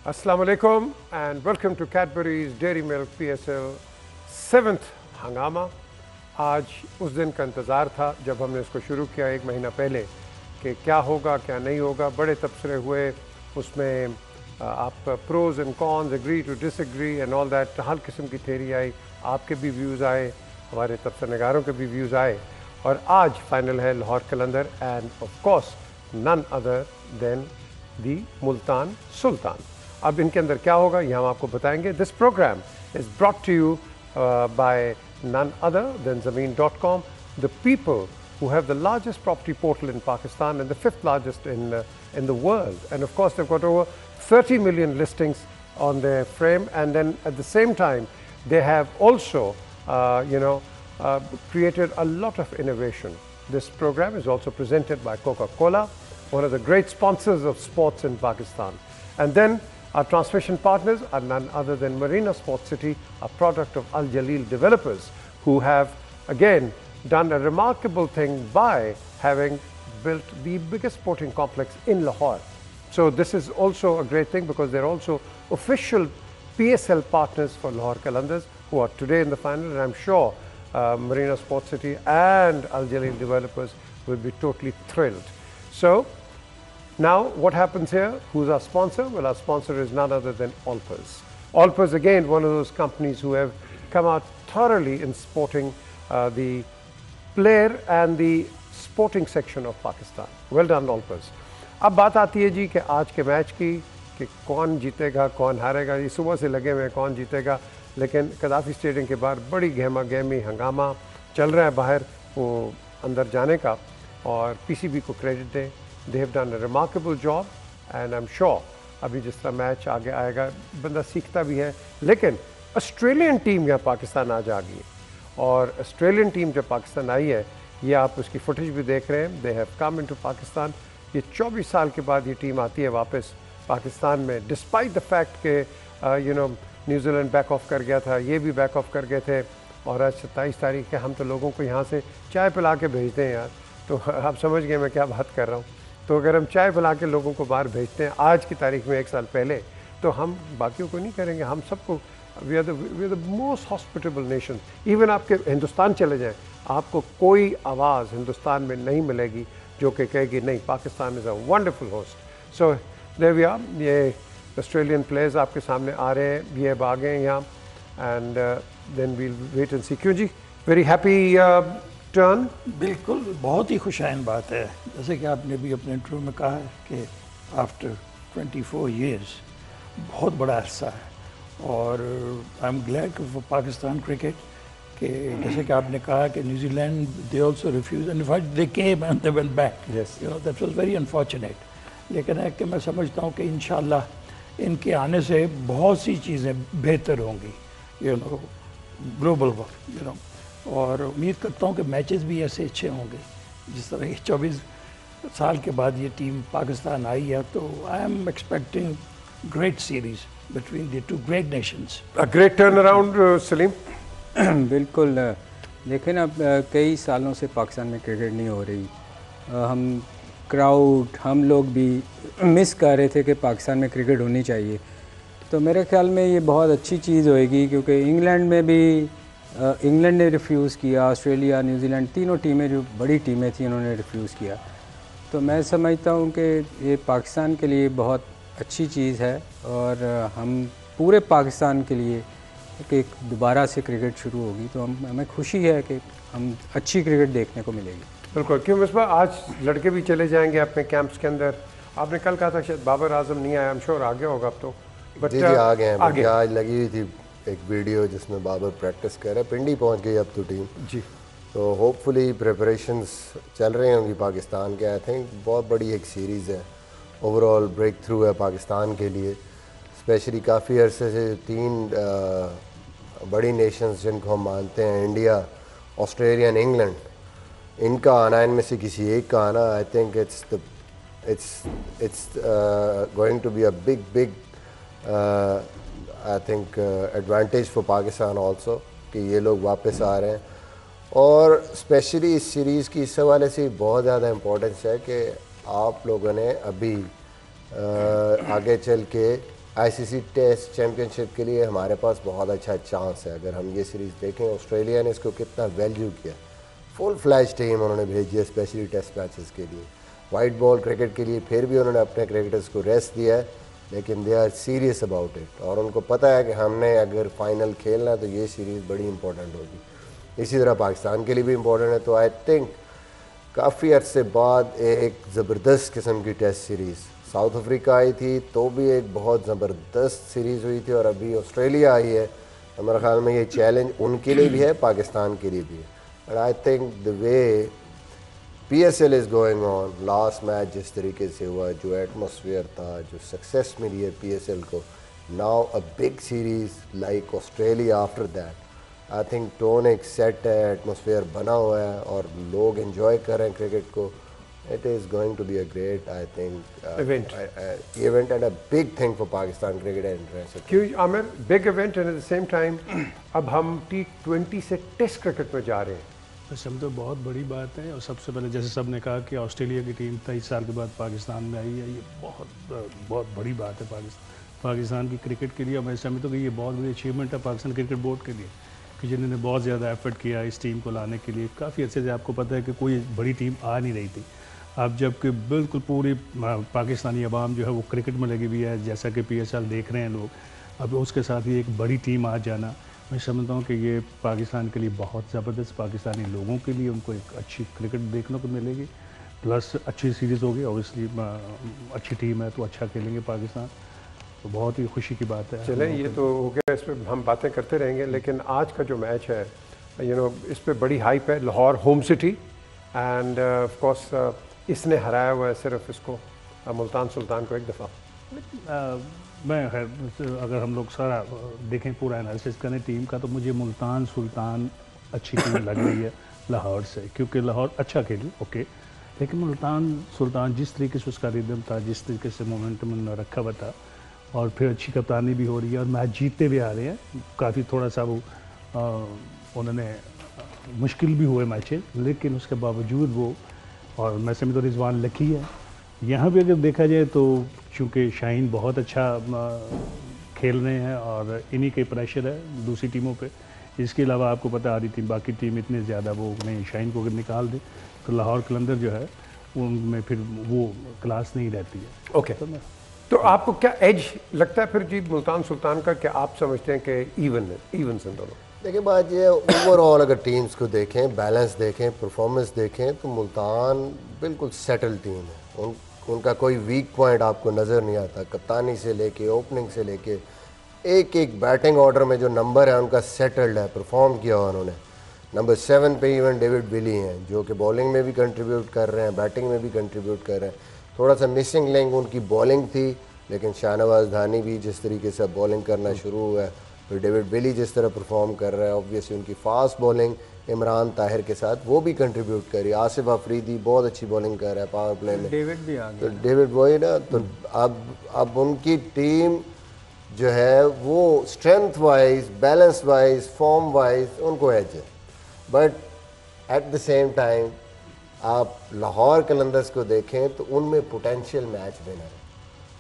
Assalamu alaikum and welcome to Cadbury's Dairy Milk PSL 7th हंगामा। आज उस दिन का इंतज़ार था जब हमने इसको शुरू किया 1 महीना पहले कि क्या होगा क्या नहीं होगा। बड़े तबसरे हुए उसमें, आप pros and cons, agree to disagree and all that, हर किस्म की थेरी आई, आपके भी व्यूज़ आए, हमारे तबसरनगारों के भी व्यूज़ आए और आज फाइनल है Lahore Qalandar and of course none other than the Multan Sultan. अब इनके अंदर क्या होगा ये हम आपको बताएंगे। This program is brought to you by none other than Zameen.com, the people who have the largest property portal in Pakistan and the 5th largest in the world. And of course, they've got over 30 million listings on their frame. And then at the same time, they have also, created a lot of innovation. This program is also presented by Coca-Cola, one of the great sponsors of sports in Pakistan. And then our transmission partners are none other than Marina Sports City, a product of Al Jaleel developers, who have again done a remarkable thing by having built the biggest sporting complex in Lahore. So this is also a great thing because they're also official PSL partners for Lahore Qalandars, who are today in the final, and I'm sure Marina Sports City and Al Jaleel developers will be totally thrilled. So now, what happens here? Who's our sponsor? Well, our sponsor is none other than Allpers. Allpers, again, one of those companies who have come out thoroughly in supporting the player and the sporting section of Pakistan. Well done, Allpers. अब बात आती है जी कि आज के match की, कि कौन जीतेगा कौन हारेगा। ये सुबह से लगे हुए कौन जीतेगा, लेकिन कदाफी स्टेडियम के बाहर बड़ी गहमा गहमी हंगामा चल रहा है बाहर वो अंदर जाने का, और पीसीबी को क्रेडिट दें। They have done a remarkable job and I'm sure अभी जिस तरह मैच आगे आएगा बंदा सीखता भी है। लेकिन ऑस्ट्रेलियन टीम यहाँ पाकिस्तान आज आ गई, और ऑस्ट्रेलियन टीम जब पाकिस्तान आई है, ये आप उसकी फुटेज भी देख रहे हैं। They have come into Pakistan. ये 24 साल के बाद ये टीम आती है वापस पाकिस्तान में, डिस्पाइट द फैक्ट के न्यूजीलैंड बैक ऑफ कर गया था, ये भी बैक ऑफ कर गए थे, और आज 27 तारीख है। हम तो लोगों को यहाँ से चाय पिला के भेजते हैं यार, तो आप समझ गए मैं क्या बात कर रहा हूँ। तो अगर हम चाय पिला के लोगों को बाहर भेजते हैं आज की तारीख में 1 साल पहले, तो हम बाकियों को नहीं करेंगे, हम सबको। We are the most hospitable nation. Even आपके हिंदुस्तान चले जाएं, आपको कोई आवाज़ हिंदुस्तान में नहीं मिलेगी जो कि कहेगी नहीं Pakistan is a wonderful host. So there we are. ये ऑस्ट्रेलियन प्लेयर्स आपके सामने आ रहे हैं, ये अब आ गए हैं यहाँ, and then we'll wait and see. क्यों जी, वेरी हैप्पी टर्न। बिल्कुल, बहुत ही खुशाइन बात है। जैसे कि आपने भी अपने इंटरव्यू में कहा है कि आफ्टर 24 years बहुत बड़ा अरसा है, और I am glad for Pakistan cricket कि जैसे कि आपने कहा कि New Zealand they also refuse and fact they came and they went back, you know that was very unfortunate. लेकिन है कि मैं समझता हूँ कि इंशाल्लाह इनके आने से बहुत सी चीज़ें बेहतर होंगी, you know, global work, you know, और उम्मीद करता हूँ कि मैचेस भी ऐसे अच्छे होंगे। जिस तरह 24 साल के बाद ये टीम पाकिस्तान आई है, तो I am expecting great series between the two great Nations. A great turn around. Salim, बिल्कुल। देखें ना, कई सालों से पाकिस्तान में क्रिकेट नहीं हो रही। हम क्राउड, हम लोग भी मिस कर रहे थे कि पाकिस्तान में क्रिकेट होनी चाहिए। तो मेरे ख्याल में ये बहुत अच्छी चीज़ होएगी, क्योंकि इंग्लैंड में भी इंग्लैंड ने रिफ्यूज़ किया, ऑस्ट्रेलिया, न्यूजीलैंड, तीनों टीमें जो बड़ी टीमें थी उन्होंने रिफ्यूज़ किया। तो मैं समझता हूँ कि ये पाकिस्तान के लिए बहुत अच्छी चीज़ है, और हम पूरे पाकिस्तान के लिए कि दोबारा से क्रिकेट शुरू होगी, तो हमें खुशी है कि हम अच्छी क्रिकेट देखने को मिलेगी। बिल्कुल। क्यों मिसबा, आज लड़के भी चले जाएंगे अपने कैंप्स के अंदर। आपने कल कहा था शायद बाबर आजम नहीं आया, I'm sure आ गया होगा अब तो। बट जी आ गए हैं। आज लगी हुई थी एक वीडियो जिसमें बाबर प्रैक्टिस कर रहा है। पिंडी पहुंच गई अब तो टीम जी, तो होपफुली प्रिपरेशंस चल रही होंगी पाकिस्तान के। आई थिंक बहुत बड़ी एक सीरीज़ है, ओवरऑल ब्रेक थ्रू है पाकिस्तान के लिए, स्पेशली काफ़ी अरसे से 3 बड़ी नेशंस जिनको हम मानते हैं, इंडिया, ऑस्ट्रेलिया एंड इंग्लैंड, इनका आना, इनमें से किसी एक का आना, I think it's going to be a big I think advantage for Pakistan also कि ये लोग वापस आ रहे हैं। और स्पेशली इस सीरीज़ की इस हवाले से बहुत ज़्यादा इम्पोर्टेंस है कि आप लोगों ने अभी आगे चल के आईसीसी टेस्ट चैम्पियनशिप के लिए हमारे पास बहुत अच्छा चांस है। अगर हम ये सीरीज़ देखें, ऑस्ट्रेलिया ने इसको कितना वैल्यू किया, फुल फ्लैश टीम उन्होंने भेजी है स्पेशली टेस्ट मैचेस के लिए। वाइट बॉल क्रिकेट के लिए फिर भी उन्होंने अपने क्रिकेटर्स को रेस्ट दिया है, लेकिन they are serious about it और उनको पता है कि हमने अगर फाइनल खेलना है तो ये सीरीज़ बड़ी इंपॉर्टेंट होगी। इसी तरह पाकिस्तान के लिए भी इम्पोर्टेंट है। तो आई थिंक काफ़ी अर्से बाद एक ज़बरदस्त किस्म की टेस्ट सीरीज़, साउथ अफ्रीका आई थी तो भी एक बहुत ज़बरदस्त सीरीज़ हुई थी, और अभी ऑस्ट्रेलिया आई है। हमारे ख्याल में ये चैलेंज उनके लिए भी है, पाकिस्तान के लिए भी है। But I think the way PSL is going on, last match जिस तरीके से हुआ, जो एटमॉस्फेयर था, जो सक्सेस मिली है PSL को, now a big series like Australia after that, I think tone एक सेट है, एटमॉस्फेयर बना हुआ है और लोग एंजॉय कर रहे हैं क्रिकेट को। It is going to be a great I think event and a big thing for Pakistan cricket and क्यों Aamir, big event and at the same time अब हम T20 से टेस्ट क्रिकेट में जा रहे हैं। वैसे हम तो बहुत बड़ी बात है, और सबसे पहले जैसे सब ने कहा कि ऑस्ट्रेलिया की टीम 23 साल के बाद पाकिस्तान में आई है, ये बहुत बड़ी बात है पाकिस्तान की क्रिकेट के लिए। और मैं समझता हूँ कि ये बहुत बड़ी अचीवमेंट है पाकिस्तान क्रिकेट बोर्ड के लिए, कि जिन्होंने बहुत ज़्यादा एफर्ट किया इस टीम को लाने के लिए। काफ़ी अच्छे से आपको पता है कि कोई बड़ी टीम आ नहीं रही थी, अब जबकि बिल्कुल पूरी पाकिस्तानी अवाम जो है वो क्रिकेट में लगी हुई है, जैसा कि PSL देख रहे हैं लोग, अब उसके साथ ही एक बड़ी टीम आ जाना, मैं समझता हूँ कि ये पाकिस्तान के लिए बहुत ज़बरदस्त, पाकिस्तानी लोगों के लिए उनको एक अच्छी क्रिकेट देखने को मिलेगी, प्लस अच्छी सीरीज़ होगी। ऑब्वियसली अच्छी टीम है तो अच्छा खेलेंगे पाकिस्तान, तो बहुत ही खुशी की बात है। चलें, ये तो हो गया, इस पर हम बातें करते रहेंगे, लेकिन आज का जो मैच है इस पर बड़ी हाइप है। Lahore home city and of course इसने हराया हुआ है सिर्फ इसको, मुल्तान सुल्तान को एक दफ़ा। मैं अगर हम लोग सारा देखें, पूरा एनालिसिस करें टीम का, तो मुझे मुल्तान सुल्तान अच्छी टीम लग रही है लाहौर से, क्योंकि लाहौर अच्छा खेली ओके, लेकिन मुल्तान सुल्तान जिस तरीके से उसका रिदम था, जिस तरीके से मोमेंटम उन्होंने रखा हुआ था, और फिर अच्छी कप्तानी भी हो रही है और मैच जीतते भी आ रहे हैं। काफ़ी थोड़ा सा वो उन्होंने मुश्किल भी हुए मैचेस, लेकिन उसके बावजूद वो, और मैं समझ तो रिजवान लकी है यहाँ भी अगर देखा जाए तो, चूँकि शाहीन बहुत अच्छा खेल रहे हैं और इन्हीं के प्रेशर है दूसरी टीमों पे। इसके अलावा आपको पता, आधी टीम बाकी टीम इतने ज़्यादा वो नहीं, शाहीन को अगर निकाल दे तो लाहौर कलंदर जो है उनमें फिर वो क्लास नहीं रहती है। ओके, तो आपको क्या एज लगता है फिर जी मुल्तान सुल्तान का? क्या आप समझते हैं कि इवन से दोनों? देखिए बात ये, ओवरऑल अगर टीम्स को देखें, बैलेंस देखें, परफॉर्मेंस देखें, तो मुल्तान बिल्कुल सेटल टीम है। उनका कोई वीक पॉइंट आपको नज़र नहीं आता। कप्तानी से लेके, ओपनिंग से लेके, एक एक बैटिंग ऑर्डर में जो नंबर है उनका सेटल्ड है, परफॉर्म किया हुआ उन्होंने। नंबर 7 पे इवन डेविड विली हैं, जो कि बॉलिंग में भी कंट्रीब्यूट कर रहे हैं, बैटिंग में भी कंट्रीब्यूट कर रहे हैं। थोड़ा सा मिसिंग लिंक उनकी बॉलिंग थी, लेकिन शाहनवाज धानी भी जिस तरीके से बॉलिंग करना शुरू हुआ है, फिर डेविड विली जिस तरह परफॉर्म कर रहा है, ऑब्वियसली उनकी फास्ट बॉलिंग इमरान ताहिर के साथ वो भी कंट्रीब्यूट करी। आसिफ अफरीदी बहुत अच्छी बॉलिंग कर रहा है पावर प्ले में, डेविड भी आ गया, तो डेविड वही ना, तो अब उनकी टीम जो है वो strength wise, balance wise, form wise उनको एज है। But at the same time आप लाहौर कलंदर्स को देखें तो उनमें पोटेंशियल मैच विनर है,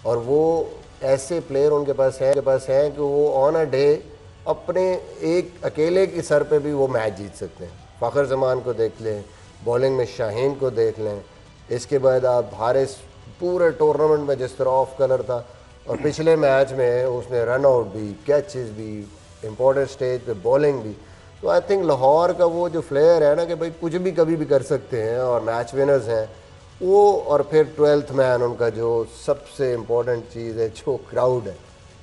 और वो ऐसे प्लेयर उनके पास हैं कि वो ऑन अ डे अपने एक अकेले के सर पे भी वो मैच जीत सकते हैं। फ़खर जमान को देख लें, बॉलिंग में शाहीन को देख लें, इसके बाद आप हारिस पूरे टूर्नामेंट में जिस तरह ऑफ कलर था, और पिछले मैच में उसने रन आउट भी, कैचेस भी, इम्पोर्टेंट स्टेज पे बॉलिंग भी। तो आई थिंक लाहौर का वो जो फ्लेयर है ना कि भाई कुछ भी कभी भी कर सकते हैं और मैच विनर्स हैं वो, और फिर 12th मैन उनका जो सबसे इम्पोर्टेंट चीज़ है, जो क्राउड है।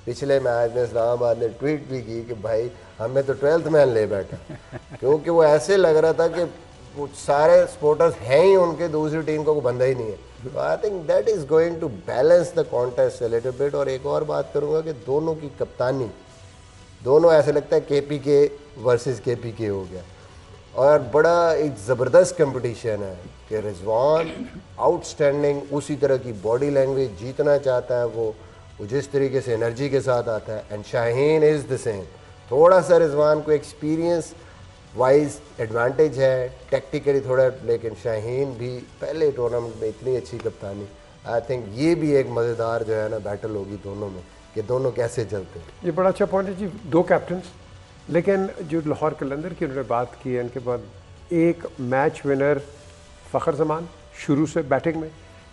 पिछले मैच में इस्लामाबाद ने ट्वीट भी की कि भाई हमें तो 12th मैन ले बैठा, क्योंकि वो ऐसे लग रहा था कि वो सारे सपोर्टर्स हैं ही उनके, दूसरी टीम को बंदा ही नहीं है। तो I think that is going to balance the contest a little bit. और एक और बात करूँगा कि दोनों की कप्तानी, दोनों ऐसे लगता है KPK वर्सेस KPK हो गया, और बड़ा एक ज़बरदस्त कंपटीशन है कि रिजवान आउटस्टैंडिंग, उसी तरह की बॉडी लैंग्वेज, जीतना चाहता है वो जिस तरीके से एनर्जी के साथ आता है, and Shaheen is the same. थोड़ा सा रिजवान को एक्सपीरियंस वाइज एडवांटेज है, टेक्टिकली थोड़ा, लेकिन शाहीन भी पहले टूर्नामेंट में इतनी अच्छी कप्तानी, आई थिंक ये भी एक मज़ेदार जो है ना बैटल होगी दोनों में, कि दोनों कैसे चलते हैं। ये बड़ा अच्छा पॉइंट है जी, 2 कैप्टन्स, लेकिन जो लाहौर कलंदर की उन्होंने बात की है, इनके बाद एक मैच विनर फ़खर जमान शुरू से बैटिंग में,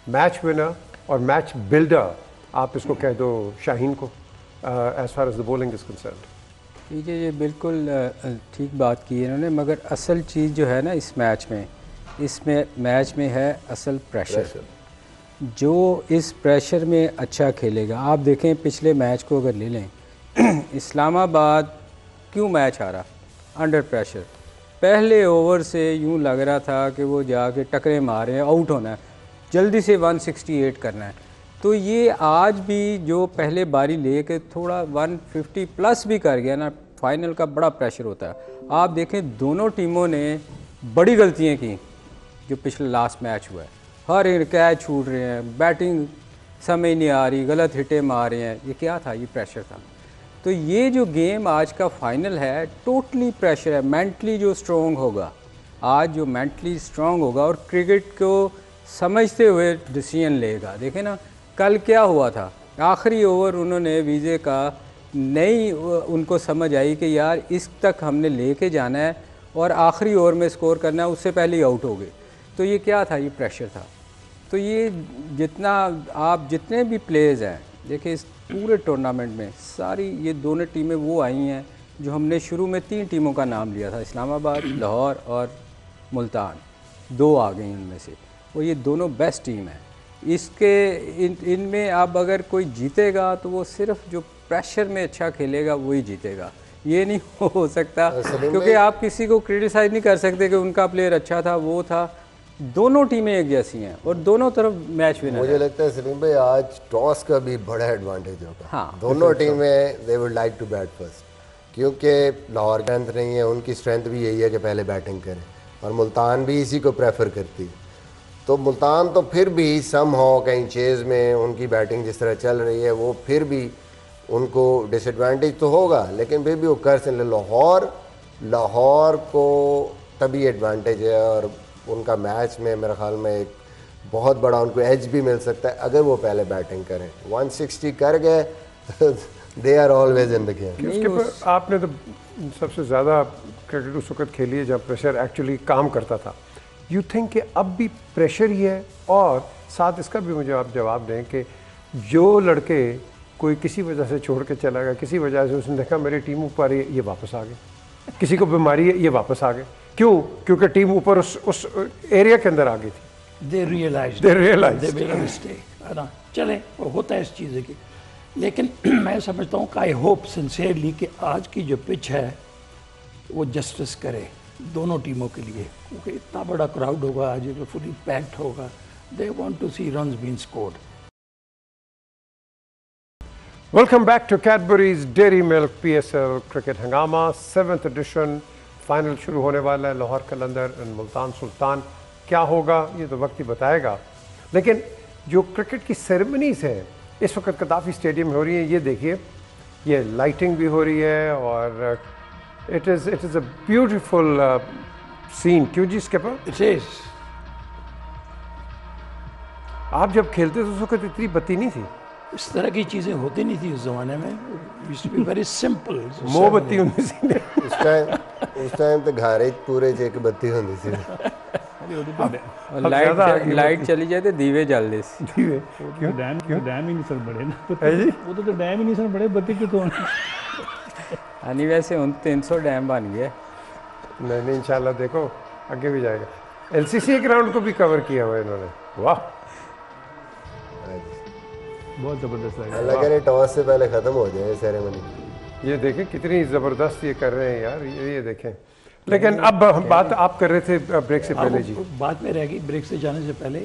मैच विनर और मैच बिल्डर आप इसको कह दो शाहीन को as far as the bowling is concerned. ठीक है, ये बिल्कुल ठीक बात की है इन्होंने, मगर असल चीज़ जो है ना इस मैच में है असल प्रेशर। जो इस प्रेशर में अच्छा खेलेगा, आप देखें पिछले मैच को अगर ले लें इस्लामाबाद क्यों मैच हारा? Under pressure. पहले ओवर से यूं लग रहा था कि वो जाके टकरे मारे हैं, आउट होना है, जल्दी से 168 करना है। तो ये आज भी जो पहले बारी ले के थोड़ा 150 प्लस भी कर गया ना, फाइनल का बड़ा प्रेशर होता है। आप देखें दोनों टीमों ने बड़ी गलतियां की जो पिछले लास्ट मैच हुआ है, हर एक कैच छूट रहे हैं, बैटिंग समझ नहीं आ रही, गलत हिटें मार रहे हैं। ये क्या था? ये प्रेशर था। तो ये जो गेम आज का फाइनल है टोटली प्रेशर है। मेंटली जो स्ट्रॉन्ग होगा, आज जो मेंटली स्ट्रॉन्ग होगा और क्रिकेट को समझते हुए डिसीजन लेगा। देखें ना कल क्या हुआ था, आखिरी ओवर उन्होंने वीज़े का नहीं, उनको समझ आई कि यार इस तक हमने लेके जाना है और आखिरी ओवर में स्कोर करना है, उससे पहले ही आउट हो गए। तो ये क्या था? ये प्रेशर था। तो ये जितने भी प्लेयर्स हैं, देखिए इस पूरे टूर्नामेंट में सारी ये दोनों टीमें वो आई हैं जो हमने शुरू में 3 टीमों का नाम लिया था, इस्लामाबाद, लाहौर और मुल्तान, 2 आ गई इनमें से, और ये दोनों बेस्ट टीम है। इनमें अब अगर कोई जीतेगा तो वो सिर्फ जो प्रेशर में अच्छा खेलेगा वही जीतेगा। ये नहीं हो सकता, क्योंकि आप किसी को क्रिटिसाइज़ नहीं कर सकते कि उनका प्लेयर अच्छा था, वो था। दोनों टीमें एक जैसी हैं और दोनों तरफ मैच विनर। मुझे लगता है सलीम भाई आज टॉस का भी बड़ा एडवांटेज होगा। हाँ, दोनों टीमें they would like to bat first, क्योंकि लाहौर का स्ट्रेंथ नहीं है, उनकी स्ट्रेंथ भी यही है कि पहले बैटिंग करें, और मुल्तान भी इसी को प्रेफर करती है। तो मुल्तान तो फिर भी सम हो कहीं चेज़ में उनकी बैटिंग जिस तरह चल रही है, वो फिर भी उनको डिसएडवांटेज तो होगा, लेकिन फिर भी वो कर सकते। लाहौर को तभी एडवांटेज है और उनका मैच में मेरे ख्याल में एक बहुत बड़ा उनको एज भी मिल सकता है अगर वो पहले बैटिंग करें। 160 कर गए they are always in the game. उसके पर आपने तो सबसे ज़्यादा क्रिकेट उस वक्त खेली है जब प्रेशर एक्चुअली काम करता था। यू थिंक कि अब भी प्रेशर ही है? और साथ इसका भी मुझे आप जवाब दें कि जो लड़के कोई किसी वजह से छोड़ के चला गया, किसी वजह से उसने देखा मेरी टीम ऊपर है, ये वापस आ गए, किसी को बीमारी है, ये वापस आ गए, क्यों? क्योंकि टीम ऊपर उस एरिया के अंदर आ गई थी। दे रियलाइज मिस्टेक, है ना। चले वो होता है इस चीज़ की, लेकिन मैं समझता हूँ कि आई होप सिंसियरली कि आज की जो पिच है वो जस्टिस करे दोनों टीमों के लिए, क्योंकि इतना बड़ा क्राउड होगा आज, जो फुली पैक्ड होगा। They want to see runs being scored. Welcome back to Cadbury's Dairy Milk PSL Cricket Hangama 7th edition। Final शुरू होने वाला है, लाहौर कलंदर और मुल्तान सुल्तान। क्या होगा ये तो वक्त ही बताएगा, लेकिन जो क्रिकेट की सेरेमनीज़ हैं इस वक्त कदाफ़ी स्टेडियम में हो रही है। ये देखिए, ये लाइटिंग भी हो रही है और it is a beautiful scene. क्यों जी? इसके पर इट इज, आप जब खेलते थे उस वक्त इतनी बत्ती नहीं थी, इस तरह की चीज़ें होती नहीं थी उस ज़माने में। Used to be very simple. मोमबत्ती होती थी। उस टाइम तो घर पूरे एक बत्ती होती थी। लाइट चली जाए तो दीवे जल दे। डैम ही नहीं सर बड़े ना, वो तो डैम ही नहीं सर बड़े, बत्ती क्यों तो नहीं। वैसे उन 300 डैम बन गया। नहीं इंशाल्लाह देखो आगे भी जाएगा। LCC ग्राउंड को भी कवर किया हुआ है इन्होंने, वाह बहुत ज़बरदस्त लगा। लग रहा है टॉस से पहले ख़त्म हो जाए सेरेमनी। ये देखें कितनी ज़बरदस्त ये कर रहे हैं यार, ये देखें। लेकिन अब हम बात आप कर रहे थे ब्रेक से पहले जी, बात में रह गई ब्रेक से जाने से पहले।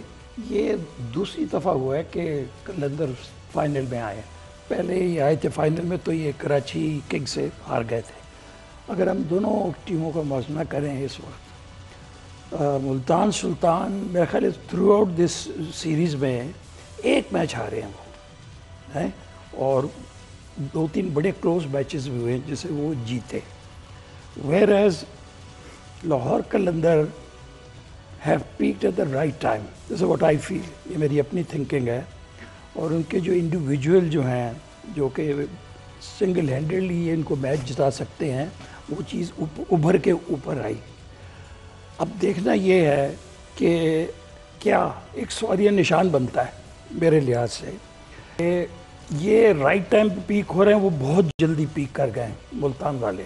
ये दूसरी दफ़ा हुआ है कि कलंदर फाइनल में आए। पहले ये आए थे फाइनल में तो ये कराची किंग्स से हार गए थे। अगर हम दोनों टीमों का मुआवजा करें इस वक्त, मुल्तान सुल्तान मेरे ख्याल थ्रू आउट दिस सीरीज़ में एक मैच हारे हैं वो हैं, और 2-3 बड़े क्लोज मैचेस भी हुए जिसे वो जीते। Whereas Lahore Qalandar have peaked at the right time, this is what I feel. ये मेरी अपनी थिंकिंग है। और उनके जो इंडिविजुअल जो हैं जो कि सिंगल हैंडेडली इनको मैच जिता सकते हैं, वो चीज़ उभर के ऊपर आई। अब देखना ये है कि क्या एक सवालिया निशान बनता है मेरे लिहाज से कि ये राइट टाइम पे पीक हो रहे हैं, वो बहुत जल्दी पीक कर गए मुल्तान वाले,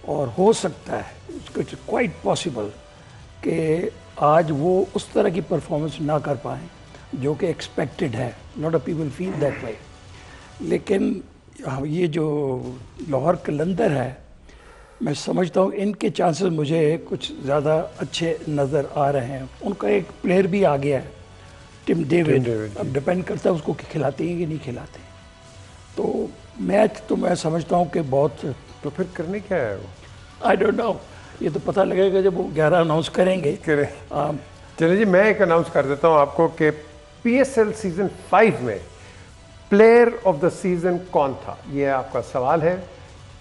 और हो सकता है इट्स क्वाइट पॉसिबल कि आज वो उस तरह की परफॉर्मेंस ना कर पाएँ जो कि एक्सपेक्टेड है। Lot of people feel that way. लेकिन ये जो लाहौर कलंदर है, मैं समझता हूँ इनके चांसेस मुझे कुछ ज़्यादा अच्छे नज़र आ रहे हैं। उनका एक प्लेयर भी आ गया है, टिम डेविड। अब डिपेंड करता है उसको कि खिलाते हैं कि नहीं खिलाते। तो मैच तो मैं समझता हूँ कि बहुत, तो फिर करने क्या है वो? आई डोंट नो, ये तो पता लगेगा जब वो 11 अनाउंस करेंगे। चलिए जी, मैं एक अनाउंस कर देता हूँ आपको कि PSL सीजन 5 में प्लेयर ऑफ द सीजन कौन था, ये आपका सवाल है।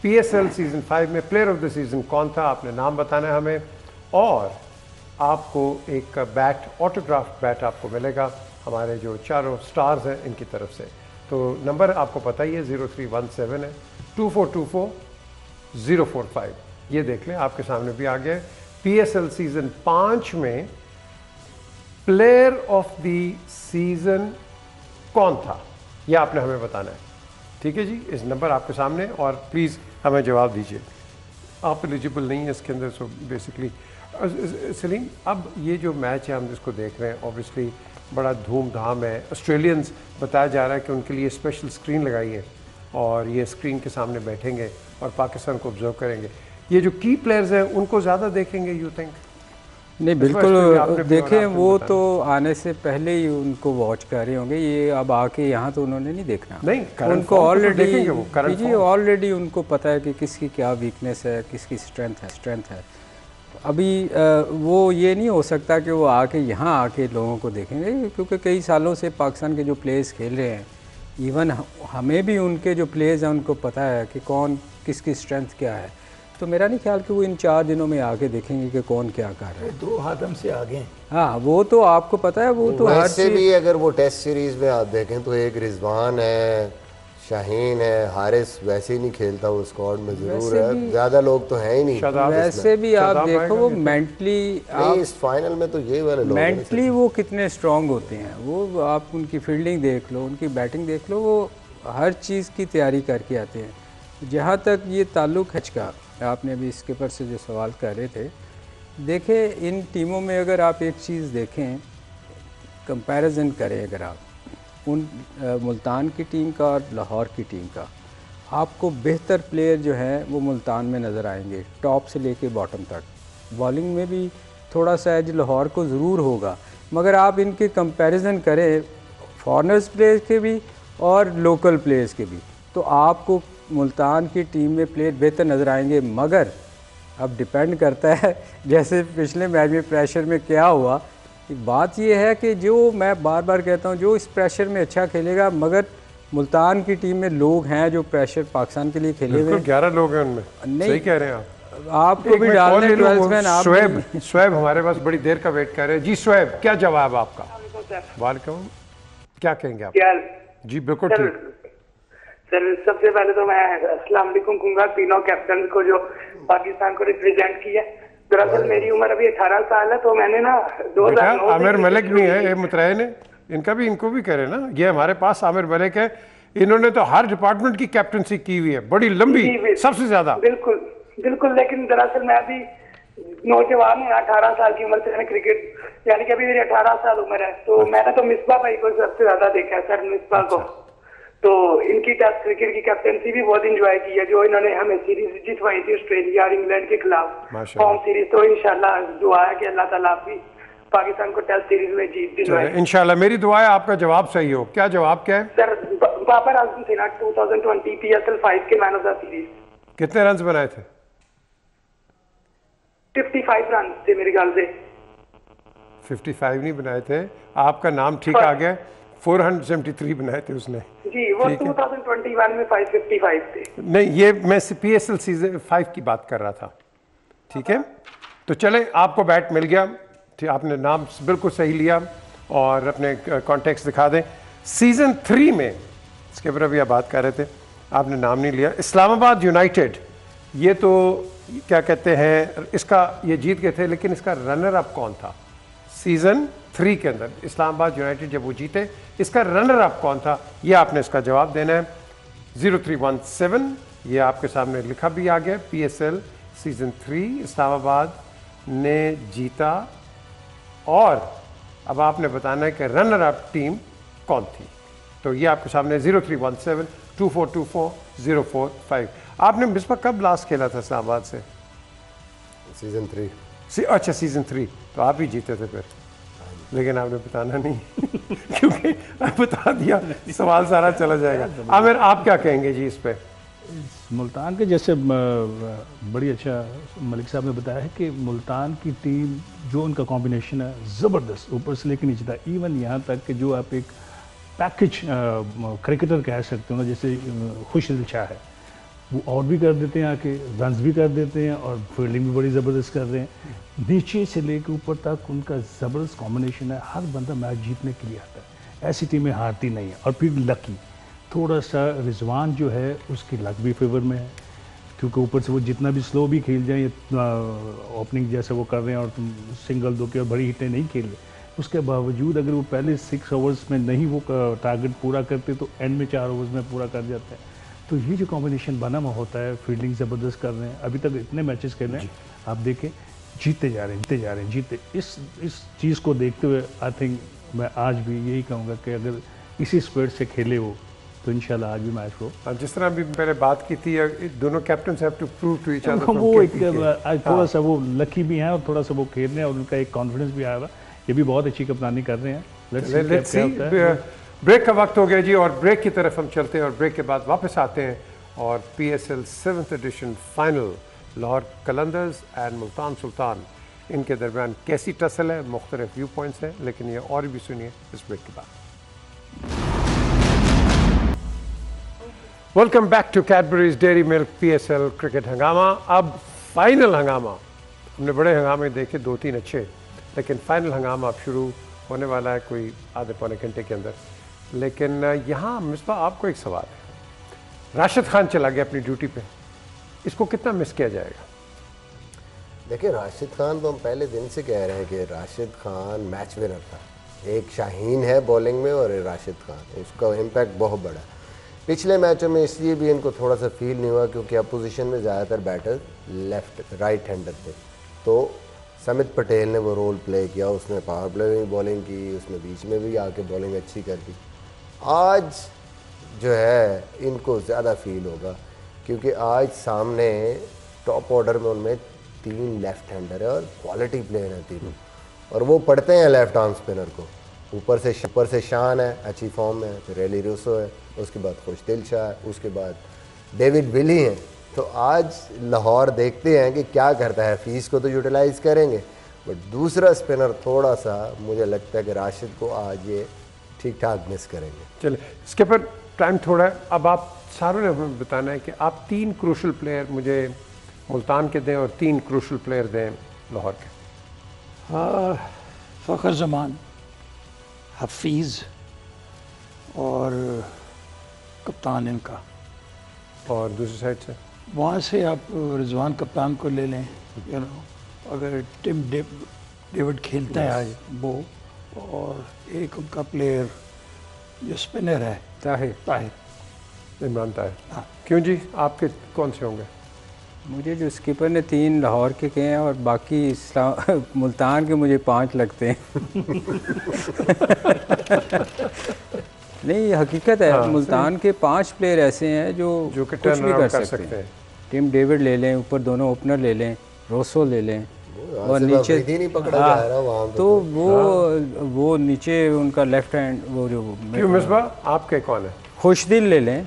PSL सीजन 5 में प्लेयर ऑफ द सीजन कौन था, आपने नाम बताना है हमें, और आपको एक बैट, ऑटोग्राफ बैट आपको मिलेगा हमारे जो चारों स्टार्स हैं इनकी तरफ से। तो नंबर आपको पता ही है, 0317 है 2424 045। ये देख लें, आपके सामने भी आ गया है। PSL सीजन 5 में प्लेयर ऑफ द सीजन कौन था, यह आपने हमें बताना है। ठीक है जी, इस नंबर आपके सामने, और प्लीज़ हमें जवाब दीजिए। आप एलिजिबल नहीं है इसके अंदर। सो बेसिकली सलीम, अब ये जो मैच है हम जिसको देख रहे हैं, ऑब्वियसली बड़ा धूमधाम है। ऑस्ट्रेलियंस बताया जा रहा है कि उनके लिए स्पेशल स्क्रीन लगाई है और ये स्क्रीन के सामने बैठेंगे और पाकिस्तान को ऑब्जर्व करेंगे। ये जो की प्लेयर्स हैं उनको ज़्यादा देखेंगे, यू थिंक? नहीं, बिल्कुल देखें, वो तो आने से पहले ही उनको वॉच कर रहे होंगे। ये अब आके यहाँ तो उन्होंने नहीं देखना। नहीं, उनको ऑलरेडी उनको पता है कि किसकी क्या वीकनेस है, किसकी स्ट्रेंथ है। अभी वो ये नहीं हो सकता कि वो आके यहाँ आके लोगों को देखेंगे, क्योंकि कई सालों से पाकिस्तान के जो प्लेयर्स खेल रहे हैं, इवन हमें भी उनके जो प्लेयर्स हैं उनको पता है कि कौन किसकी स्ट्रेंथ क्या है। तो मेरा नहीं ख्याल कि वो इन 4 दिनों में आके देखेंगे कि कौन क्या कर रहा है। 2 हाथ हमसे आगे। हाँ, वो तो आपको पता है, वो तो हर चीज भी। अगर वो टेस्ट सीरीज में आप देखें तो एक रिजवान है, शाहीन है, हारिस वैसे ही नहीं खेलता, वो स्क्वाड में जरूर है, ज्यादा लोग तो हैं ही नहीं। वैसे भी आप देखो वो मेंटली, इस फाइनल में तो ये वाले लोग मेंटली वो कितने स्ट्रांग होते हैं। वो आप उनकी फील्डिंग देख लो, उनकी बैटिंग देख लो, वो हर चीज़ की तैयारी करके आते हैं। जहाँ तक ये ताल्लुक है का, आपने अभी स्किपर से जो सवाल कर रहे थे, देखें इन टीमों में अगर आप एक चीज़ देखें, कंपैरिजन करें अगर आप उन मुल्तान की टीम का और लाहौर की टीम का, आपको बेहतर प्लेयर जो हैं वो मुल्तान में नज़र आएंगे, टॉप से लेके बॉटम तक। बॉलिंग में भी थोड़ा सा एज लाहौर को ज़रूर होगा, मगर आप इनके कंपैरिजन करें फॉरेनर्स प्लेयर्स के भी और लोकल प्लेयर्स के भी, तो आपको मुल्तान की टीम में प्लेयर बेहतर नज़र आएंगे। मगर अब डिपेंड करता है, जैसे पिछले मैच में प्रेशर में क्या हुआ। बात यह है कि जो मैं बार बार कहता हूँ, जो इस प्रेशर में अच्छा खेलेगा, मगर मुल्तान की टीम में लोग हैं जो प्रेशर पाकिस्तान के लिए खेले हुए। 11 लोग हैं उनमें। नहीं, सही कह रहे हैं आप। आपको भी डालने 12 मैन। आप शुएब हमारे पास बड़ी देर का वेट कर रहे हैं जी। शुएब, क्या जवाब आपका? वालेकुम, क्या कहेंगे आप? जी बिल्कुल ठीक सर। सबसे पहले तो मैं अस्सलाम वालेकुम कहूँगा तीनों कैप्टन को जो पाकिस्तान को रिप्रेजेंट किया। दरअसल मेरी उम्र अभी 18 साल है, तो मैंने ना 2009 आमिर मलिक भी है, ये मुतरैन है, इनको भी करे ना। ये हमारे पास आमिर मलिक है, इन्होंने तो हर डिपार्टमेंट की कैप्टनसी की हुई है, बड़ी लंबी, सबसे ज्यादा। बिल्कुल बिल्कुल। लेकिन दरअसल मैं अभी नौजवान हूँ, 18 साल की उम्र से मैंने क्रिकेट, यानी कि अभी मेरी 18 साल उम्र है। तो मैंने तो मिसबा भाई को सबसे ज्यादा देखा है सर, मिसबा को। तो इनकी टेस्ट क्रिकेट की कैप्टनसी भी बहुत इंजॉय की है, जो इन्होंने हमें सीरीज जितवाई थी ऑस्ट्रेलिया और इंग्लैंड के खिलाफ फॉर्म सीरीज। तो इंशाल्लाह दुआ है कि अल्लाह ताला भी पाकिस्तान को टेस्ट सीरीज में जीत दिलवाए इंशाल्लाह। मेरी दुआ है आपका जवाब सही हो। क्या जवाब क्या है सर? बाबर आजम थे ना 2020 PSL 5 के मैन ऑफ द सीरीज। कितने रन बनाए थे? 55 रन थे मेरे ख्याल से। 55 नहीं बनाए थे, आपका नाम ठीक आ गया। 473 बनाए थे उसने जी, वो 2021 में 555 थे। नहीं, ये मैं PSL सीजन 5 की बात कर रहा था। ठीक है, तो चले, आपको बैट मिल गया। ठीक, आपने नाम बिल्कुल सही लिया और अपने कॉन्टेक्स्ट दिखा दें। सीजन 3 में स्किपर अभी आप बात कर रहे थे, आपने नाम नहीं लिया, इस्लामाबाद यूनाइटेड, ये तो क्या कहते हैं, इसका ये जीत गए थे, लेकिन इसका रनर अप कौन था सीज़न 3 के अंदर? इस्लामाबाद यूनाइटेड जब वो जीते, इसका रनर अप कौन था? ये आपने इसका जवाब देना है। 0317, ये आपके सामने लिखा भी आ गया। PSL सीज़न 3 इस्लामाबाद ने जीता, और अब आपने बताना है कि रनर अप टीम कौन थी। तो ये आपके सामने 031724240445। आपने मिसबा कब लास्ट खेला था इस्लामाबाद से? सीज़न 3। अच्छा, सीज़न 3, तो आप ही जीते थे फिर, लेकिन आपने बताना नहीं क्योंकि बता दिया सवाल सारा चला जाएगा। आमिर, आप क्या कहेंगे जी इस पे? मुल्तान के जैसे बड़ी अच्छा मलिक साहब ने बताया है कि मुल्तान की टीम जो उनका कॉम्बिनेशन है ज़बरदस्त, ऊपर से लेकर नीचे तक, इवन यहाँ तक कि जो आप एक पैकेज क्रिकेटर कह सकते हो ना, जैसे खुशदिल शाह है, वो और भी कर देते हैं, आके रन्स भी कर देते हैं और फील्डिंग भी बड़ी ज़बरदस्त कर रहे हैं। नीचे से लेकर ऊपर तक उनका ज़बरदस्त कॉम्बिनेशन है, हर बंदा मैच जीतने के लिए आता है, ऐसी टीमें हारती नहीं हैं। और फिर लकी, थोड़ा सा रिजवान जो है उसकी लक भी फेवर में है, क्योंकि ऊपर से वो जितना भी स्लो भी खेल जाए, ओपनिंग जैसे वो कर रहे हैं और सिंगल दो की और बड़ी हिटें नहीं खेल रहे, उसके बावजूद अगर वो पहले 6 ओवर्स में नहीं वो टारगेट पूरा करते तो एंड में 4 ओवर्स में पूरा कर जाते हैं। तो ये जो कॉम्बिनेशन बना हुआ होता है, फील्डिंग ज़बरदस्त कर रहे हैं, अभी तक इतने मैचेस खेल रहे हैं, आप देखें जीते जा रहे हैं। इस चीज़ को देखते हुए आई थिंक मैं आज भी यही कहूँगा कि अगर इसी स्पिरिट से खेले वो तो इंशाल्लाह आज भी मैच हो। जिस तरह अभी पहले बात की थी, दोनों captains have to prove to each other, वो एक थोड़ा सा वो लकी भी हैं और थोड़ा सा वो खेल रहे हैं और उनका एक कॉन्फिडेंस भी आया हुआ, ये भी बहुत अच्छी कप्तानी कर रहे हैं। Let's see. ब्रेक का वक्त हो गया जी, और ब्रेक की तरफ हम चलते हैं और ब्रेक के बाद वापस आते हैं और PSL 7th edition final Lahore Qalandars and Multan Sultan, इनके दरमियान कैसी टसल है, मुख्तलिफ व्यू पॉइंट्स हैं, लेकिन ये और भी सुनिए इस ब्रेक के बाद। Welcome back to Cadbury's Dairy Milk PSL cricket हंगामा। अब फाइनल हंगामा, हमने बड़े हंगामे देखे 2-3 अच्छे, लेकिन फाइनल हंगामा अब शुरू होने वाला है कोई आधे पौने घंटे के अंदर। लेकिन यहाँ मिसबा आपको एक सवाल है, राशिद खान चला गया अपनी ड्यूटी पे, इसको कितना मिस किया जाएगा? देखिए, राशिद खान तो हम पहले दिन से कह रहे हैं कि राशिद खान मैच विनर था। एक शाहीन है बॉलिंग में और राशिद खान, उसका इम्पैक्ट बहुत बड़ा। पिछले मैचों में इसलिए भी इनको थोड़ा सा फील नहीं हुआ क्योंकि अपोजिशन में ज़्यादातर बैटर राइट हैंडर थे, तो समित पटेल ने वो रोल प्ले किया, उसने पावर प्ले में बॉलिंग की, उसने बीच में भी आके बॉलिंग अच्छी कर दी। आज जो है इनको ज़्यादा फील होगा क्योंकि आज सामने टॉप ऑर्डर में उनमें 3 लेफ्ट हैंडर है और क्वालिटी प्लेयर हैं तीनों, और वो पढ़ते हैं लेफ्ट आर्म स्पिनर को। ऊपर से शान है, अच्छी फॉर्म में है, फिर एली रूसो है, उसके बाद खुशदिल शाह है, उसके बाद डेविड विली हैं। तो आज लाहौर देखते हैं कि क्या करता है। फीस को तो यूटिलाइज़ करेंगे, बट दूसरा स्पिनर थोड़ा सा मुझे लगता है कि राशिद को आज ये ठीक ठाक मिस करेंगे। चलिए स्किपर, टाइम थोड़ा है, अब आप सारों ने हमें बताना है कि आप 3 क्रूशल प्लेयर मुझे मुल्तान के दें और 3 क्रूशल प्लेयर दें लाहौर के। फ़खर ज़मान, हफीज़ और कप्तान इनका। और दूसरी साइड से वहाँ से आप रिजवान कप्तान को ले लें, यू नो, अगर टिम डेविड खेलता है आज वो, और एक उनका प्लेयर जो स्पिनर है ताहिर इमरान ताहिर। हाँ, क्यों जी, आपके कौन से होंगे? मुझे जो स्किपर ने 3 लाहौर के कहे हैं और बाकी मुल्तान के मुझे 5 लगते हैं। नहीं, हकीकत है। हाँ, मुल्तान के 5 प्लेयर ऐसे हैं जो कुछ भी कर सकते हैं। टिम डेविड ले लें, ऊपर दोनों ओपनर ले लें, रोसो ले लें, और नीचे नहीं पकड़ा जा रहा वहाँ तो वो नीचे उनका लेफ्ट हैंड वो जो क्यों मिसबा आपके कौन है? खुशदिल ले लें,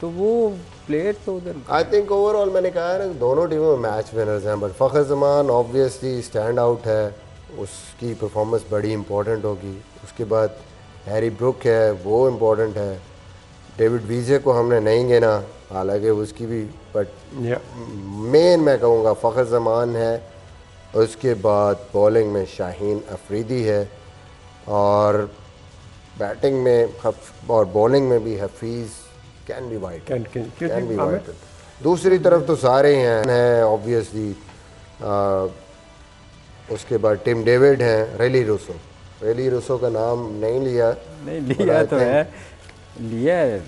तो वो प्लेयर तो उधर आई थिंक ओवरऑल मैंने कहा है ना, दोनों टीमों में मैच विनर्स हैं, but Fakhar Zaman obviously stand out है, उसकी परफॉर्मेंस बड़ी इंपॉर्टेंट होगी। उसके बाद हैरी ब्रुक है, वो इम्पोर्टेंट है। डेविड वीजे को हमने नहीं गिना, हालांकि उसकी भी, बट मेन मैं कहूँगा फ़खर ज़मान है। उसके बाद बॉलिंग में शाहीन अफरीदी है, और बैटिंग में और बॉलिंग में भी Hafeez can be waited, can be waited. दूसरी तरफ तो सारे हैं ऑब्वियसली, उसके बाद टिम डेविड हैं, रेली रूसो का नाम नहीं लिया तो है, लिया है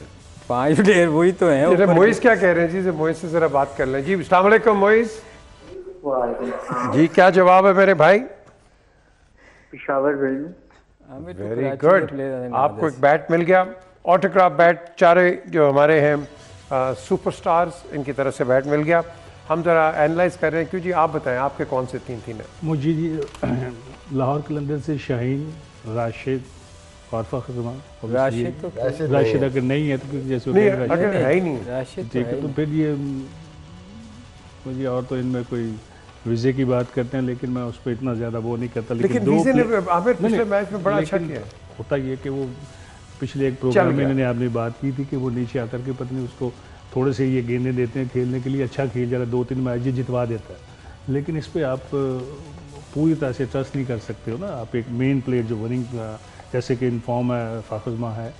5 प्लेयर वही तो हैं। मोइस क्या कह रहे हैं जी? मोइस से जरा बात कर लें जी। अस्सलाम वालेकुम मोइस जी, क्या जवाब है मेरे भाई? पिशावर वेरी गुड, आपको एक बैट मिल गया, ऑटोग्राफ बैट। चारे जो हमारे हैं सुपरस्टार्स, इनकी तरफ से बैट मिल गया। हम ज़रा एनालाइज कर रहे हैं, क्यों जी आप बताएं आपके कौन से 3 हैं? मुझे जी लाहौर कलंदर से शाहीन, राशिद और फ़ख्र। राशिद अगर नहीं है तो क्योंकि जैसे नहीं, अगर है ही नहीं राशिद ठीक है, तो फिर ये मुझे और तो इनमें कोई वीज़े की बात करते हैं, लेकिन मैं उस पर इतना ज़्यादा वो नहीं करता। लेकिन वीज़े ने आमिर पिछले मैच में बड़ा अच्छा किया। होता ये कि वो पिछले एक प्रोग्राम में इन्होंने आपने बात की थी कि वो नीचे आकर के पत्नी उसको थोड़े से ये गेंदें देते हैं खेलने के लिए, अच्छा खेल जाता है, 2-3 मैच जितवा देता है। लेकिन इस पर आप पूरी तरह से ट्रस्ट नहीं कर सकते हो ना। आप एक मेन प्लेयर जो विनिंग, जैसे कि इनफॉर्म है, फाखुजमा है,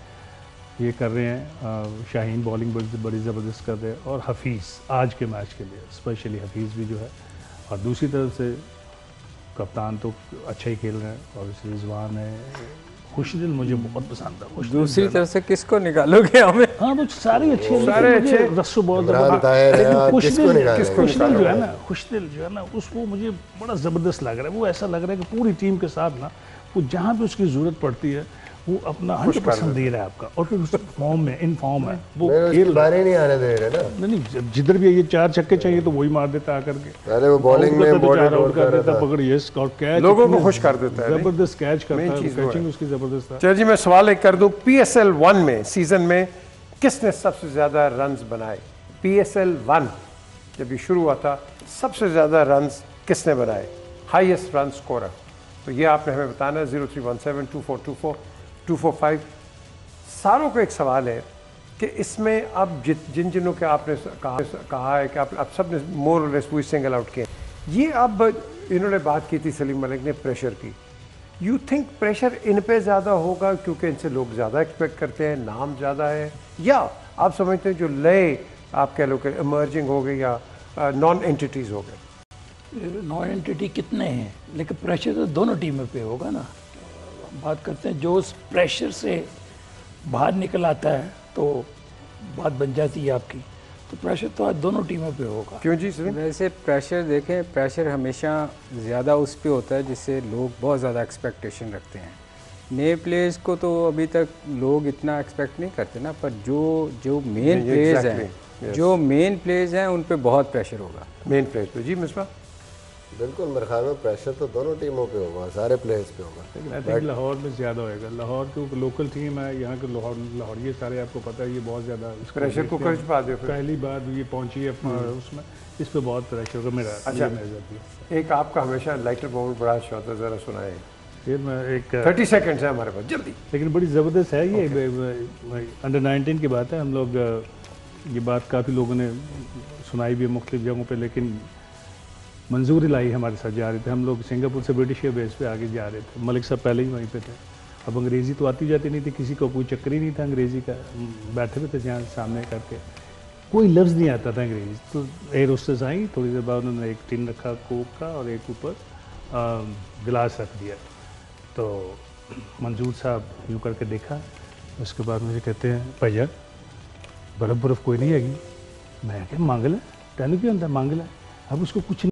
ये कर रहे हैं, शाहीन बॉलिंग बड़ी ज़बरदस्त कर रहे हैं, और हफीज़ आज के मैच के लिए स्पेशली हफीज़ भी जो है, और दूसरी तरफ से कप्तान तो अच्छा ही खेल रहे हैं, और रिजवान है, खुशदिल मुझे बहुत पसंद है। दूसरी तरफ से किसको निकालोगे हमें? हाँ तो सारे अच्छे, रस्सू बहुत खुशदिल जो है ना, खुशदिल जो है ना, उसको मुझे बड़ा ज़बरदस्त लग रहा है। वो ऐसा लग रहा है कि पूरी टीम के साथ ना, वो जहाँ भी उसकी ज़रूरत पड़ती है वो अपना 100% दे रहा है आपका, और फिर उस फॉर्म में, इन फॉर्म है वो खेल बारे नहीं आने दे रहे ना। नहीं, जिधर भी ये 4 छक्के चाहिए तो वही मार देता आकर के। पहले वो बॉलिंग में बॉर्डर आउट कर देता, पकड़िए और कैच लोगों को खुश कर देता है, जबरदस्त कैच करता है, कैचिंग उसकी जबरदस्त है। चलिए जी, मैं सवाल एक कर दूं, PSL 1 में सीजन में किसने सबसे ज्यादा रन्स बनाए? PSL 1 जब ये शुरू हुआ था, सबसे ज्यादा रन्स किसने बनाए? Highest run scorer. तो ये आपने हमें बताना है। 0317 2424 245। सारों को एक सवाल है कि इसमें अब जिन जिनों के आपने कहा है कि आप सब ने मोर और लेस वही सिंगल आउट किए, ये अब इन्होंने बात की थी, सलीम मलिक ने प्रेशर की। यू थिंक प्रेशर इन पे ज़्यादा होगा क्योंकि इनसे लोग ज़्यादा एक्सपेक्ट करते हैं, नाम ज़्यादा है, या आप समझते हैं जो नए आप कह लो कि इमर्जिंग हो गए या नॉन एंटिटीज़ हो गए? नॉन एंटिटी कितने हैं, लेकिन प्रेशर तो दोनों टीमों पे होगा ना। बात करते हैं जो उस प्रेशर से बाहर निकल आता है तो बात बन जाती है आपकी। तो प्रेशर तो आज दोनों टीमों पे होगा। क्यों जी सर? वैसे प्रेशर देखें, प्रेशर हमेशा ज़्यादा उस पे होता है जिससे लोग बहुत ज़्यादा एक्सपेक्टेशन रखते हैं। नए प्लेयर्स को तो अभी तक लोग इतना एक्सपेक्ट नहीं करते ना, पर जो मेन प्लेयर्स हैं, जो मेन प्लेयर्स हैं उन पे बहुत प्रेशर होगा। मेन प्लेयर्स पे जी मिसबा? बिल्कुल, मेरे ख्याल में प्रेशर तो दोनों टीमों पे होगा, सारे प्लेयर्स पे होगा। लेकिन आई थिंक लाहौर में ज़्यादा होएगा। लाहौर क्योंकि लोकल टीम है, यहाँ के लाहौरिये सारे आपको पता है, ये बहुत ज़्यादा प्रेशर को कर पा दे। पहली बार ये पहुँची है उसमें, इस पर बहुत प्रेशर होगा मेरा। अच्छा, एक आपका हमेशा लाइटर मोमेंट बड़ा अच्छा होता है, ज़रा सुनाए। फिर मैं एक 30 सेकेंड्स है हमारे पास, जल्दी। लेकिन बड़ी ज़बरदस्त है ये। अंडर 19 की बात है, हम लोग ये बात काफ़ी लोगों ने सुनाई भी मुख्तलिफ जगहों पे, लेकिन मंजूरी लाई हमारे साथ जा रहे थे। हम लोग सिंगापुर से ब्रिटिश बेस पे आगे जा रहे थे। मलिक साहब पहले ही वहीं पे थे। अब अंग्रेज़ी तो आती जाती नहीं थी, किसी को कोई चक्कर ही नहीं था अंग्रेज़ी का। बैठे हुए थे जहाँ सामने करके, कोई लफ्ज़ नहीं आता था अंग्रेज़ी। तो एयर होस्टेस आई, थोड़ी देर बाद उन्होंने एक टिन रखा कोक का और एक ऊपर गिलास रख दिया। तो मंजूर साहब यूँ करके देखा, उसके बाद मुझे कहते हैं भैया बर्फ़ कोई नहीं हैगी। मैं क्या मांगल है, तेन क्यों होंगे मांगल है। अब उसको कुछ